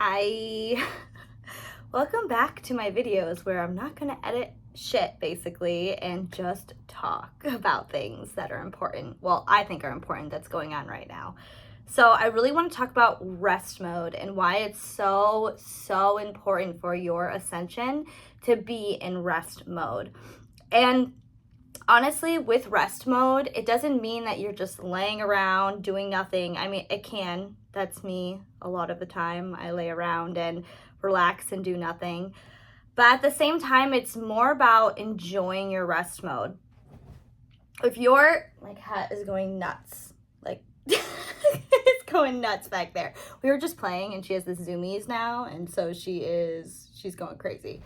Hi. Welcome back to my videos where I'm not gonna edit shit basically and just talk about things that are important. Well, I think are important that's going on right now. So I really want to talk about rest mode and why it's so important for your ascension to be in rest mode. And honestly, with rest mode, it doesn't mean that you're just laying around doing nothing. I mean, it can. That's me a lot of the time. I lay around and relax and do nothing. But at the same time, it's more about enjoying your rest mode. If my cat is going nuts, like it's going nuts back there. We were just playing and she has the zoomies now, and so she's going crazy.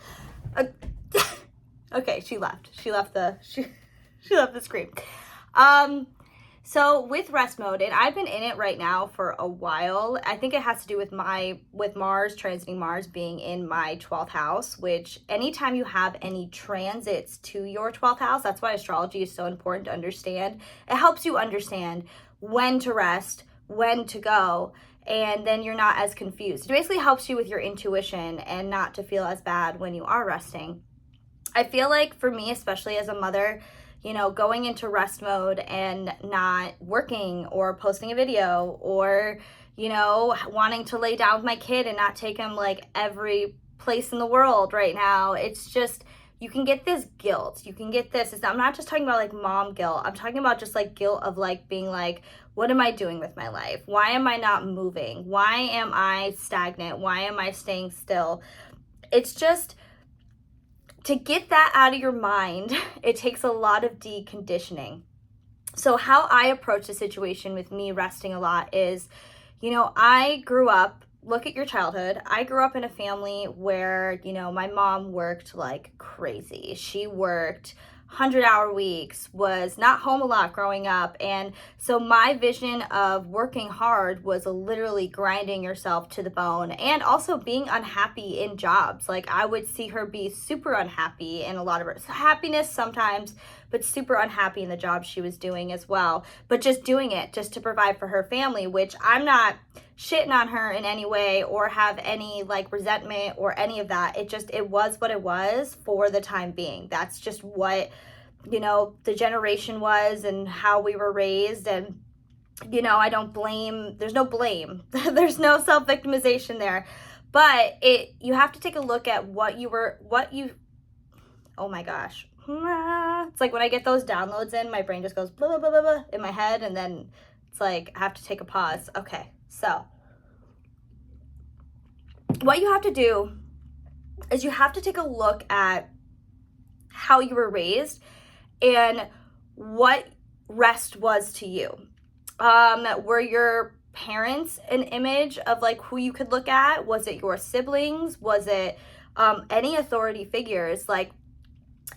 Okay, she left. She left the screen. So with rest mode, and I've been in it right now for a while. I think it has to do with Mars, transiting Mars being in my 12th house, which anytime you have any transits to your 12th house, that's why astrology is so important to understand. It helps you understand when to rest, when to go, and then you're not as confused. It basically helps you with your intuition and not to feel as bad when you are resting. I feel like for me, especially as a mother, going into rest mode and not working or posting a video or, wanting to lay down with my kid and not take him like every place in the world right now. It's just, you can get this guilt. You can get this. I'm not just talking about like mom guilt. I'm talking about just like guilt of like being like, what am I doing with my life? Why am I not moving? Why am I stagnant? Why am I staying still? It's just, to get that out of your mind, it takes a lot of deconditioning. So how I approach the situation with me resting a lot is, I grew up, look at your childhood. I grew up in a family where, my mom worked like crazy. She worked 100-hour weeks, was not home a lot growing up. And so my vision of working hard was literally grinding yourself to the bone and also being unhappy in jobs. Like I would see her be super unhappy in a lot of her happiness sometimes, but super unhappy in the job she was doing as well. But just doing it just to provide for her family, which I'm not shitting on her in any way or have any like resentment or any of that. It was what it was for the time being. That's just what, the generation was and how we were raised. And, I don't blame, there's no blame. There's no self-victimization there. But you have to take a look at oh my gosh. It's like when I get those downloads in, my brain just goes blah, blah, blah, blah, blah in my head. And then it's like, I have to take a pause. Okay. So what you have to do is you have to take a look at how you were raised and what rest was to you. Were your parents an image of like who you could look at? Was it your siblings? Was it any authority figures? Like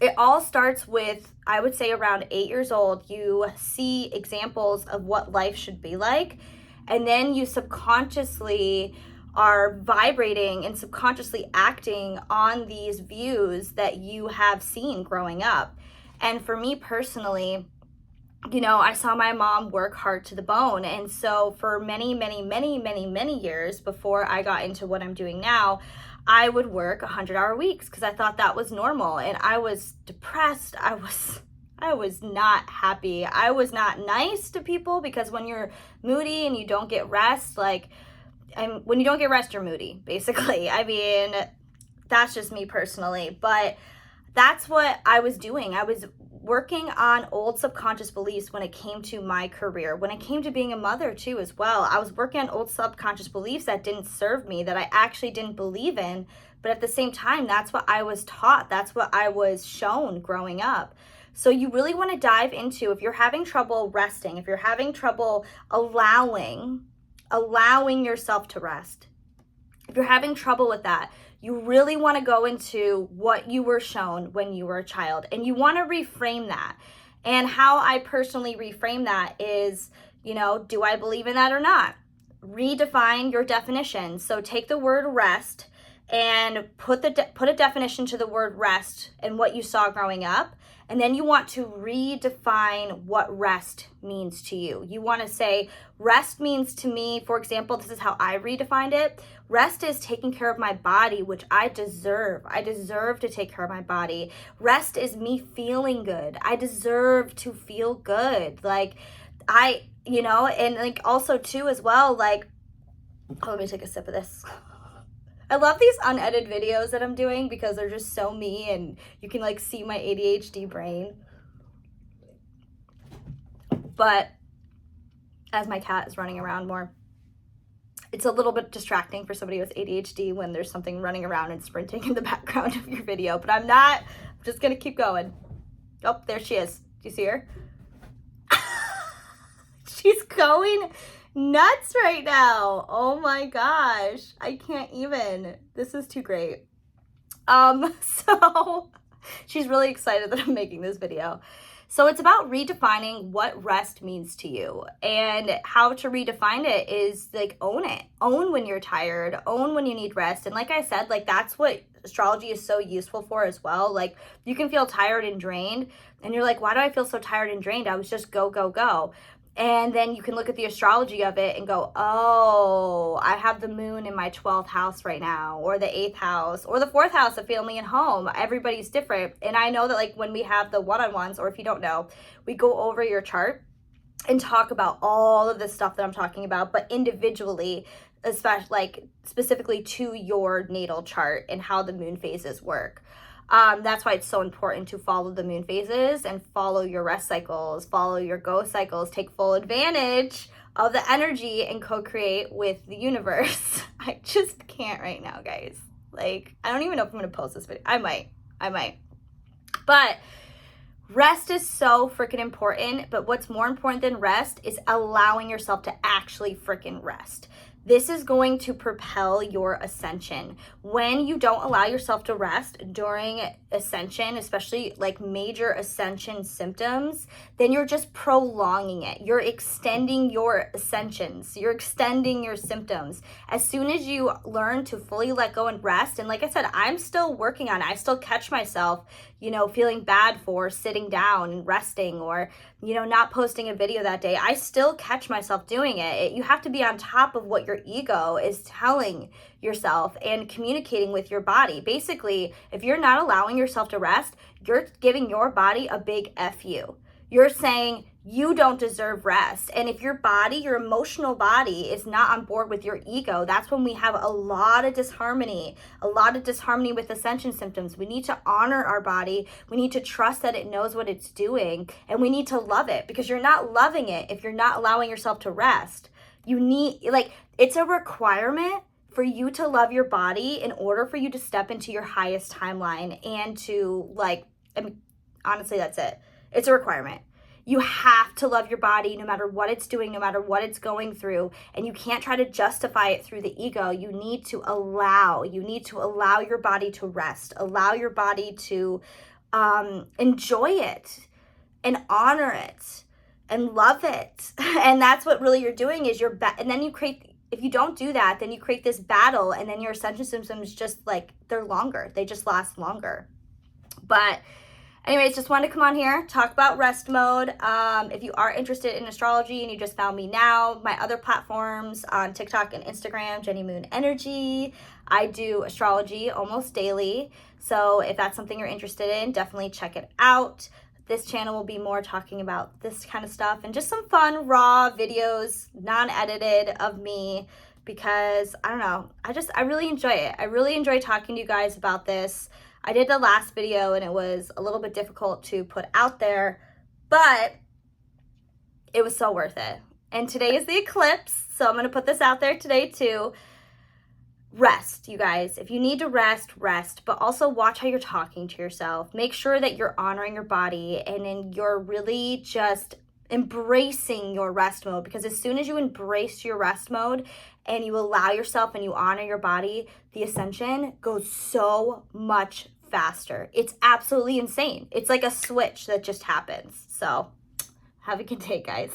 it all starts with, I would say around 8 years old, you see examples of what life should be like. And then you subconsciously are vibrating and subconsciously acting on these views that you have seen growing up. And for me personally, I saw my mom work hard to the bone. And so for many years before I got into what I'm doing now, I would work 100-hour weeks because I thought that was normal. And I was depressed. I was not happy. I was not nice to people because when you're moody and you don't get rest, when you don't get rest, you're moody, basically. I mean, that's just me personally. But that's what I was doing. I was working on old subconscious beliefs when it came to my career, when it came to being a mother too as well. I was working on old subconscious beliefs that didn't serve me, that I actually didn't believe in. But at the same time, that's what I was taught. That's what I was shown growing up. So you really want to dive into, if you're having trouble resting, if you're having trouble allowing yourself to rest, if you're having trouble with that, you really want to go into what you were shown when you were a child, and you want to reframe that. And how I personally reframe that is, do I believe in that or not? Redefine your definition. So take the word rest and put a definition to the word rest and what you saw growing up. And then you want to redefine what rest means to you. You want to say, rest means to me, for example, this is how I redefined it. Rest is taking care of my body, which I deserve. I deserve to take care of my body. Rest is me feeling good. I deserve to feel good. Like, and like also too as well, like, let me take a sip of this. I love these unedited videos that I'm doing because they're just so me and you can like see my ADHD brain. But as my cat is running around more, it's a little bit distracting for somebody with ADHD when there's something running around and sprinting in the background of your video. But I'm just going to keep going. Oh, there she is. Do you see her? She's going nuts right now. Oh my gosh. I can't even. This is too great. So she's really excited that I'm making this video. So it's about redefining what rest means to you, and how to redefine it is like own it. Own when you're tired, own when you need rest. And like I said, like that's what astrology is so useful for as well. Like you can feel tired and drained and you're like, why do I feel so tired and drained? I was just go, go, go. And then you can look at the astrology of it and go, oh, I have the moon in my 12th house right now, or the 8th house, or the 4th house of family and home. Everybody's different. And I know that like when we have the one-on-ones, or if you don't know, we go over your chart and talk about all of this stuff that I'm talking about, but individually, especially like specifically to your natal chart and how the moon phases work. That's why it's so important to follow the moon phases and follow your rest cycles, follow your go cycles, take full advantage of the energy and co-create with the universe. I just can't right now, guys. Like, I don't even know if I'm going to post this video. I might. But rest is so freaking important. But what's more important than rest is allowing yourself to actually freaking rest. This is going to propel your ascension. When you don't allow yourself to rest during ascension, especially like major ascension symptoms, then you're just prolonging it. You're extending your ascensions. You're extending your symptoms. As soon as you learn to fully let go and rest, and like I said, I'm still working on it. I still catch myself, feeling bad for sitting down and resting, or, not posting a video that day. I still catch myself doing it. You have to be on top of what your ego is telling yourself and communicating with your body. Basically, if you're not allowing yourself to rest, you're giving your body a big F you. You're saying you don't deserve rest. And if your body, your emotional body, is not on board with your ego, that's when we have a lot of disharmony with ascension symptoms. We need to honor our body. We need to trust that it knows what it's doing. And we need to love it, because you're not loving it if you're not allowing yourself to rest. It's a requirement for you to love your body in order for you to step into your highest timeline and to honestly, that's it. It's a requirement. You have to love your body no matter what it's doing, no matter what it's going through. And you can't try to justify it through the ego. You need to allow your body to rest, allow your body to enjoy it and honor it and love it. And that's what really you're doing is and then if you don't do that, then you create this battle, and then your ascension symptoms just they're longer. They just last longer. But anyways, just wanted to come on here, talk about rest mode. If you are interested in astrology and you just found me now, my other platforms on TikTok and Instagram, Jenny Moon Energy. I do astrology almost daily. So if that's something you're interested in, definitely check it out. This channel will be more talking about this kind of stuff and just some fun, raw videos, non-edited of me, because I don't know, I really enjoy it. I really enjoy talking to you guys about this. I did the last video and it was a little bit difficult to put out there, but it was so worth it. And today is the eclipse, so I'm going to put this out there today too. Rest, you guys. If you need to rest, but also watch how you're talking to yourself. Make sure that you're honoring your body and then you're really just embracing your rest mode, because as soon as you embrace your rest mode and you allow yourself and you honor your body, the ascension goes so much faster. It's absolutely insane. It's like a switch that just happens. So have a good day, guys.